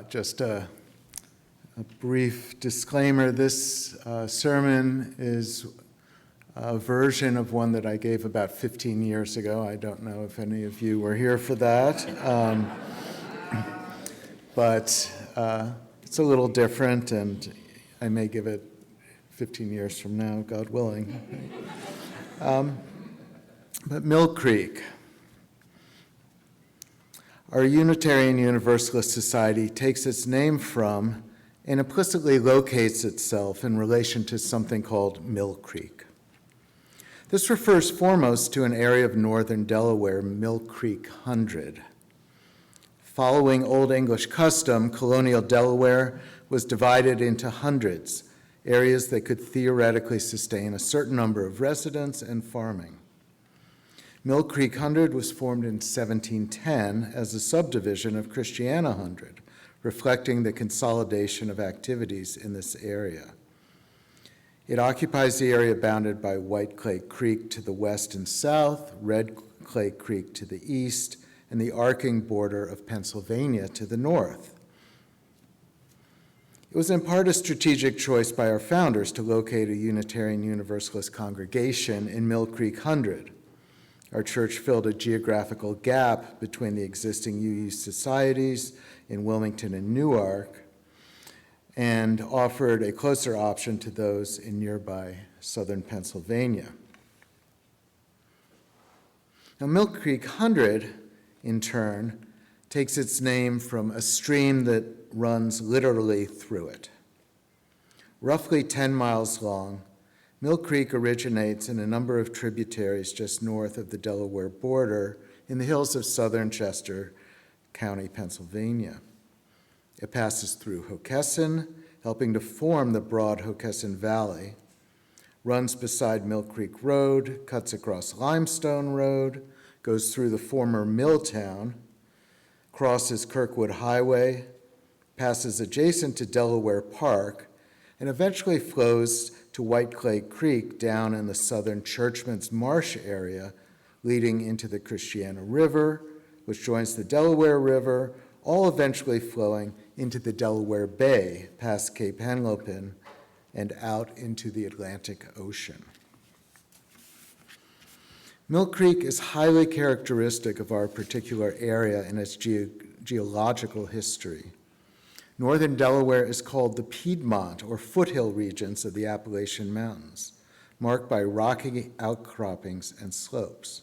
Just a brief disclaimer. This sermon is a version of one that I gave about 15 years ago. I don't know if any of you were here for that. But it's a little different, and I may give it 15 years from now, God willing. But Mill Creek. Our Unitarian Universalist Society takes its name from and implicitly locates itself in relation to something called Mill Creek. This refers foremost to an area of northern Delaware, Mill Creek 100. Following Old English custom, colonial Delaware was divided into hundreds, areas that could theoretically sustain a certain number of residents and farming. Mill Creek 100 was formed in 1710 as a subdivision of Christiana 100, reflecting the consolidation of activities in this area. It occupies the area bounded by White Clay Creek to the west and south, Red Clay Creek to the east, and the arcing border of Pennsylvania to the north. It was in part a strategic choice by our founders to locate a Unitarian Universalist congregation in Mill Creek 100. Our church filled a geographical gap between the existing UU societies in Wilmington and Newark and offered a closer option to those in nearby southern Pennsylvania. Now, Mill Creek 100, in turn, takes its name from a stream that runs literally through it. Roughly 10 miles long, Mill Creek originates in a number of tributaries just north of the Delaware border in the hills of southern Chester County, Pennsylvania. It passes through Hockessin, helping to form the broad Hockessin Valley, runs beside Mill Creek Road, cuts across Limestone Road, goes through the former mill town, crosses Kirkwood Highway, passes adjacent to Delaware Park, and eventually flows to White Clay Creek down in the southern Churchman's Marsh area, leading into the Christiana River, which joins the Delaware River, all eventually flowing into the Delaware Bay past Cape Henlopen and out into the Atlantic Ocean. Mill Creek is highly characteristic of our particular area and its geological history. Northern Delaware is called the Piedmont or foothill regions of the Appalachian Mountains, marked by rocky outcroppings and slopes.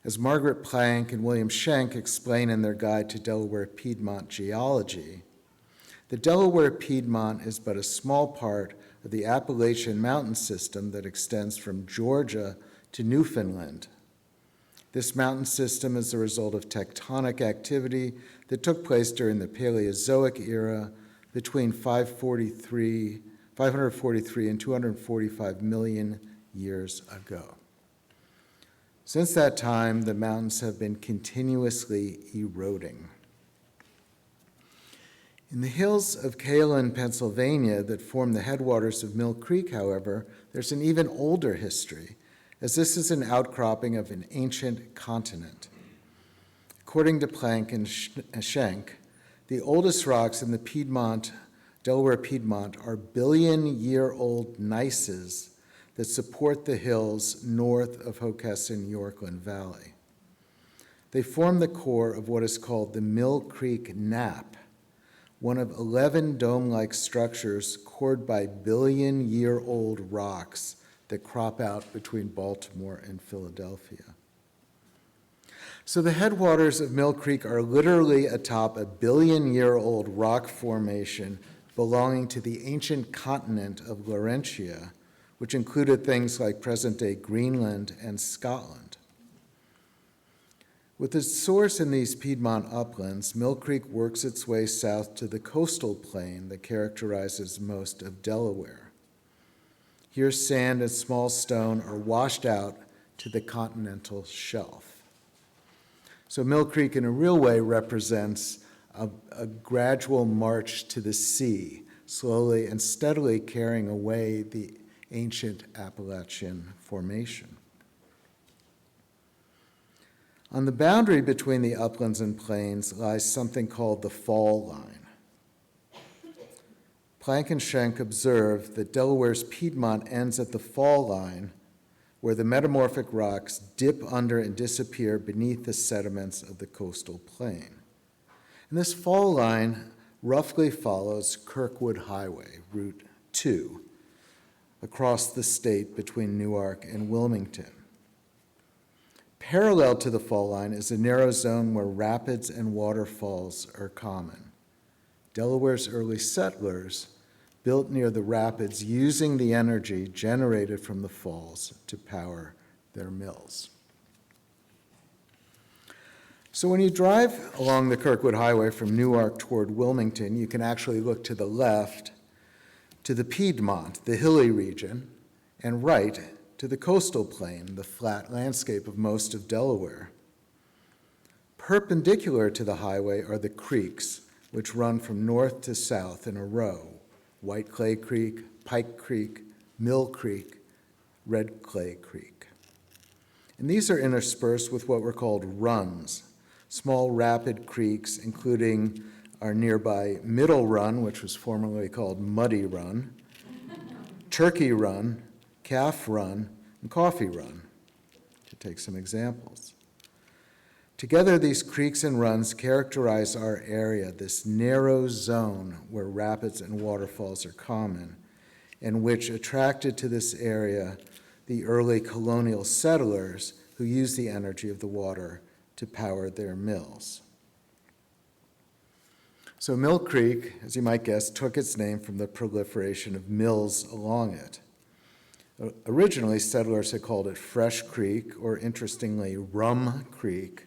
As Margaret Plank and William Schenck explain in their guide to Delaware Piedmont geology, the Delaware Piedmont is but a small part of the Appalachian mountain system that extends from Georgia to Newfoundland. This mountain system is the result of tectonic activity that took place during the Paleozoic era between 543 and 245 million years ago. Since that time, the mountains have been continuously eroding. In the hills of Kalen, Pennsylvania, that form the headwaters of Mill Creek, however, there's an even older history, as this is an outcropping of an ancient continent. According to Plank and Schenck, the oldest rocks in the Delaware Piedmont are billion-year-old gneisses that support the hills north of Hockessin-Yorkland Valley. They form the core of what is called the Mill Creek Nap, one of 11 dome-like structures cored by billion-year-old rocks that crop out between Baltimore and Philadelphia. So the headwaters of Mill Creek are literally atop a billion-year-old rock formation belonging to the ancient continent of Laurentia, which included things like present-day Greenland and Scotland. With its source in these Piedmont uplands, Mill Creek works its way south to the coastal plain that characterizes most of Delaware. Here, sand and small stone are washed out to the continental shelf. So Mill Creek, in a real way, represents a gradual march to the sea, slowly and steadily carrying away the ancient Appalachian formation. On the boundary between the uplands and plains lies something called the fall line. Planck and Schenck observed that Delaware's Piedmont ends at the fall line, where the metamorphic rocks dip under and disappear beneath the sediments of the coastal plain. And this fall line roughly follows Kirkwood Highway, Route 2, across the state between Newark and Wilmington. Parallel to the fall line is a narrow zone where rapids and waterfalls are common. Delaware's early settlers built near the rapids using the energy generated from the falls to power their mills. So when you drive along the Kirkwood Highway from Newark toward Wilmington, you can actually look to the left to the Piedmont, the hilly region, and right to the coastal plain, the flat landscape of most of Delaware. Perpendicular to the highway are the creeks, which run from north to south in a row: White Clay Creek, Pike Creek, Mill Creek, Red Clay Creek. And these are interspersed with what were called runs, small rapid creeks, including our nearby Middle Run, which was formerly called Muddy Run, Turkey Run, Calf Run, and Coffee Run, to take some examples. Together, these creeks and runs characterize our area, this narrow zone where rapids and waterfalls are common, and which attracted to this area the early colonial settlers who used the energy of the water to power their mills. So Mill Creek, as you might guess, took its name from the proliferation of mills along it. Originally, settlers had called it Fresh Creek, or interestingly, Rum Creek,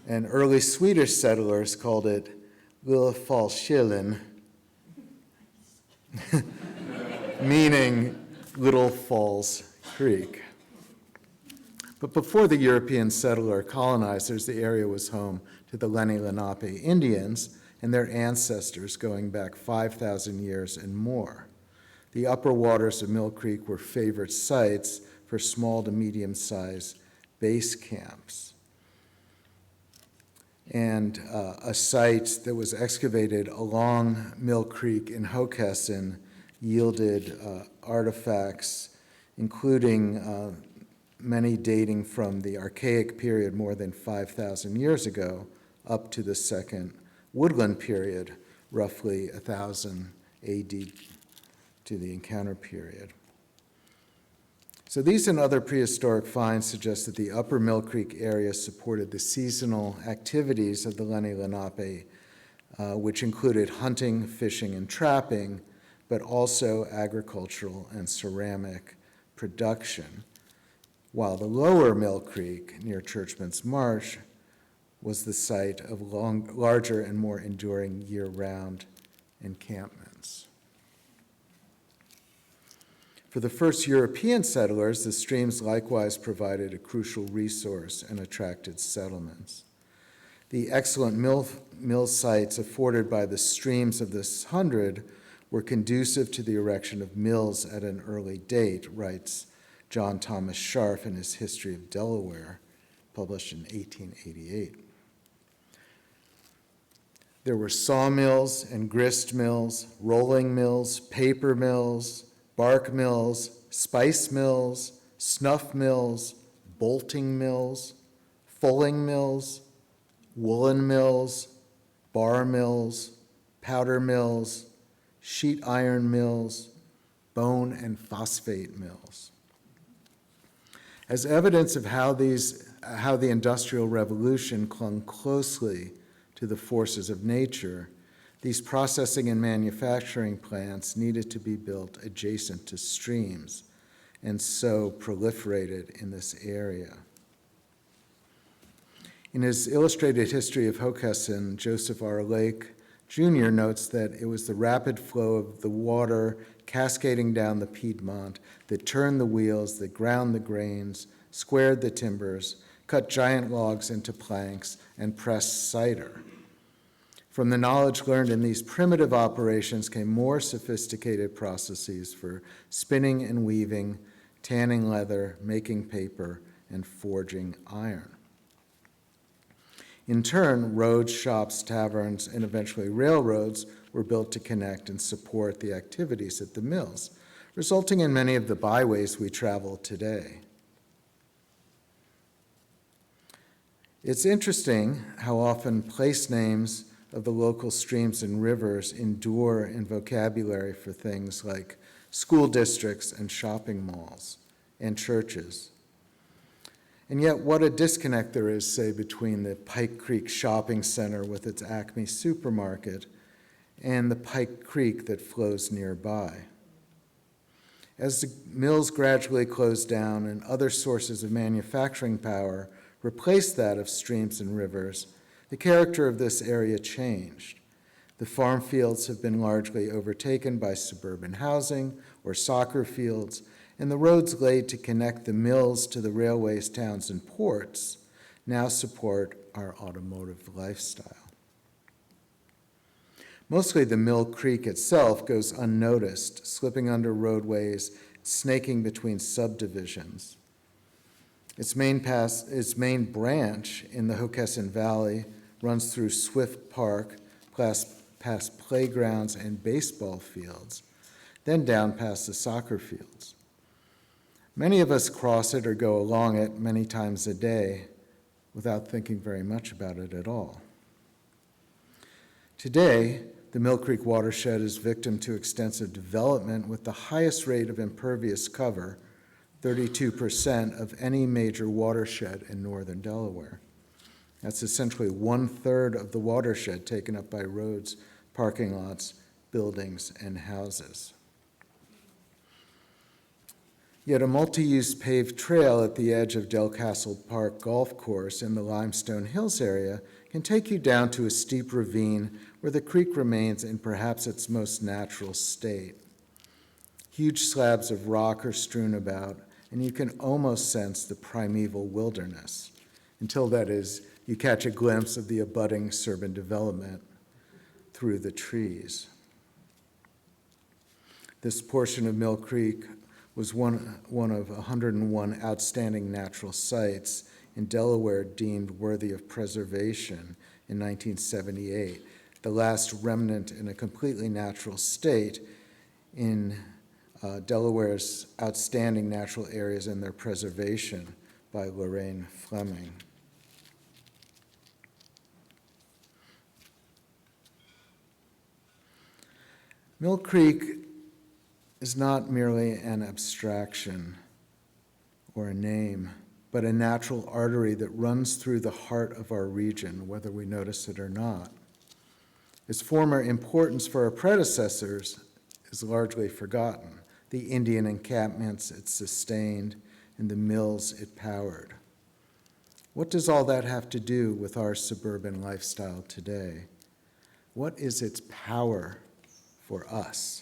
and early Swedish settlers called it Lillefallskillen, meaning Little Falls Creek. But before the European settler colonizers, the area was home to the Lenni Lenape Indians and their ancestors going back 5,000 years and more. The upper waters of Mill Creek were favorite sites for small to medium-sized base camps. And a site that was excavated along Mill Creek in Hockessin yielded artifacts, including many dating from the Archaic period more than 5,000 years ago up to the Second Woodland period, roughly 1000 AD to the Encounter period. So these and other prehistoric finds suggest that the upper Mill Creek area supported the seasonal activities of the Lenni Lenape, which included hunting, fishing, and trapping, but also agricultural and ceramic production, while the lower Mill Creek near Churchman's Marsh was the site of larger and more enduring year-round encampments. For the first European settlers, the streams likewise provided a crucial resource and attracted settlements. The excellent mill sites afforded by the streams of this hundred were conducive to the erection of mills at an early date, writes John Thomas Scharf in his History of Delaware, published in 1888. There were sawmills and grist mills, rolling mills, paper mills, bark mills, spice mills, snuff mills, bolting mills, fulling mills, woolen mills, bar mills, powder mills, sheet iron mills, bone and phosphate mills. As evidence of how the Industrial Revolution clung closely to the forces of nature, these processing and manufacturing plants needed to be built adjacent to streams, and so proliferated in this area. In his Illustrated History of Hockessin, Joseph R. Lake Jr. notes that it was the rapid flow of the water cascading down the Piedmont that turned the wheels, that ground the grains, squared the timbers, cut giant logs into planks, and pressed cider. From the knowledge learned in these primitive operations came more sophisticated processes for spinning and weaving, tanning leather, making paper, and forging iron. In turn, roads, shops, taverns, and eventually railroads were built to connect and support the activities at the mills, resulting in many of the byways we travel today. It's interesting how often place names of the local streams and rivers endure in vocabulary for things like school districts and shopping malls and churches. And yet, what a disconnect there is, say, between the Pike Creek Shopping Center with its Acme supermarket and the Pike Creek that flows nearby. As the mills gradually closed down and other sources of manufacturing power replaced that of streams and rivers, the character of this area changed. The farm fields have been largely overtaken by suburban housing or soccer fields, and the roads laid to connect the mills to the railways, towns, and ports now support our automotive lifestyle. Mostly the Mill Creek itself goes unnoticed, slipping under roadways, snaking between subdivisions. Its main branch in the Hockessin Valley runs through Swift Park, past playgrounds and baseball fields, then down past the soccer fields. Many of us cross it or go along it many times a day without thinking very much about it at all. Today, the Mill Creek watershed is victim to extensive development with the highest rate of impervious cover, 32% of any major watershed in northern Delaware. That's essentially 1/3 of the watershed taken up by roads, parking lots, buildings, and houses. Yet a multi-use paved trail at the edge of Del Castle Park Golf Course in the Limestone Hills area can take you down to a steep ravine where the creek remains in perhaps its most natural state. Huge slabs of rock are strewn about, and you can almost sense the primeval wilderness, until, that is, you catch a glimpse of the abutting suburban development through the trees. This portion of Mill Creek was one of 101 outstanding natural sites in Delaware deemed worthy of preservation in 1978, the last remnant in a completely natural state in Delaware's outstanding natural areas and their preservation by Lorraine Fleming. Mill Creek is not merely an abstraction or a name, but a natural artery that runs through the heart of our region, whether we notice it or not. Its former importance for our predecessors is largely forgotten, the Indian encampments it sustained and the mills it powered. What does all that have to do with our suburban lifestyle today? What is its power for us?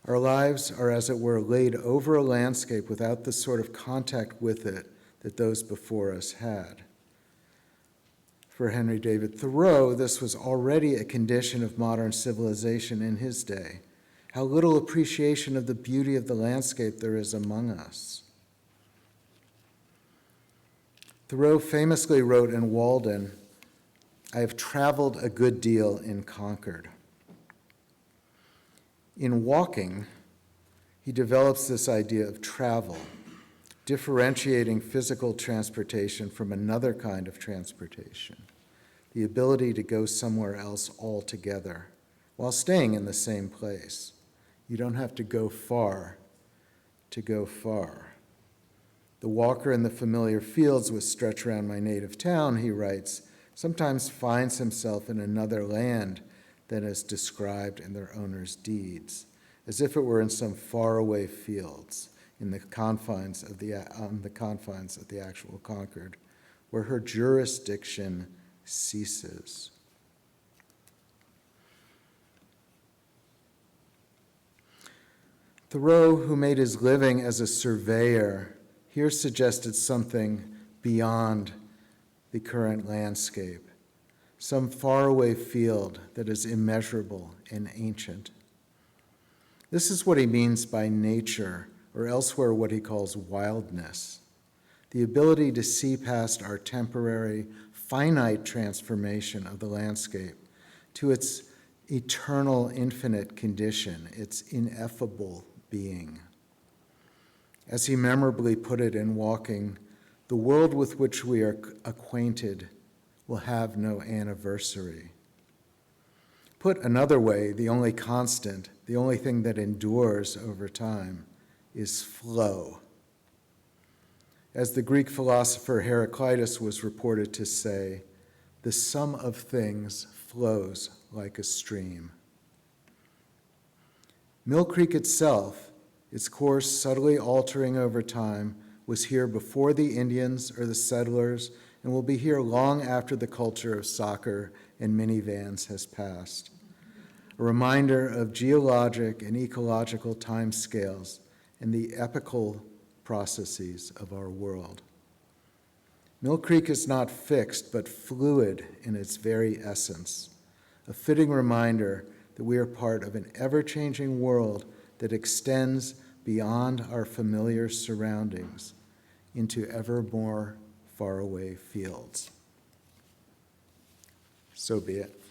Our lives are, as it were, laid over a landscape without the sort of contact with it that those before us had. For Henry David Thoreau, this was already a condition of modern civilization in his day. How little appreciation of the beauty of the landscape there is among us. Thoreau famously wrote in Walden, "I have traveled a good deal in Concord." In Walking, he develops this idea of travel, differentiating physical transportation from another kind of transportation, the ability to go somewhere else altogether while staying in the same place. You don't have to go far to go far. The walker in the familiar fields which stretch around my native town, he writes, sometimes finds himself in another land than is described in their owner's deeds, as if it were in some faraway fields on the confines of the actual Concord, where her jurisdiction ceases. Thoreau, who made his living as a surveyor, here suggested something beyond the current landscape, some faraway field that is immeasurable and ancient. This is what he means by nature, or elsewhere what he calls wildness. the ability to see past our temporary, finite transformation of the landscape to its eternal, infinite condition, its ineffable being. As he memorably put it in Walking, the world with which we are acquainted will have no anniversary. Put another way, the only constant, the only thing that endures over time, is flow. As the Greek philosopher Heraclitus was reported to say, the sum of things flows like a stream. Mill Creek itself, its course subtly altering over time, was here before the Indians or the settlers and will be here long after the culture of soccer and minivans has passed. A reminder of geologic and ecological timescales and the epical processes of our world. Mill Creek is not fixed, but fluid in its very essence, a fitting reminder that we are part of an ever-changing world that extends beyond our familiar surroundings into ever more faraway fields. So be it.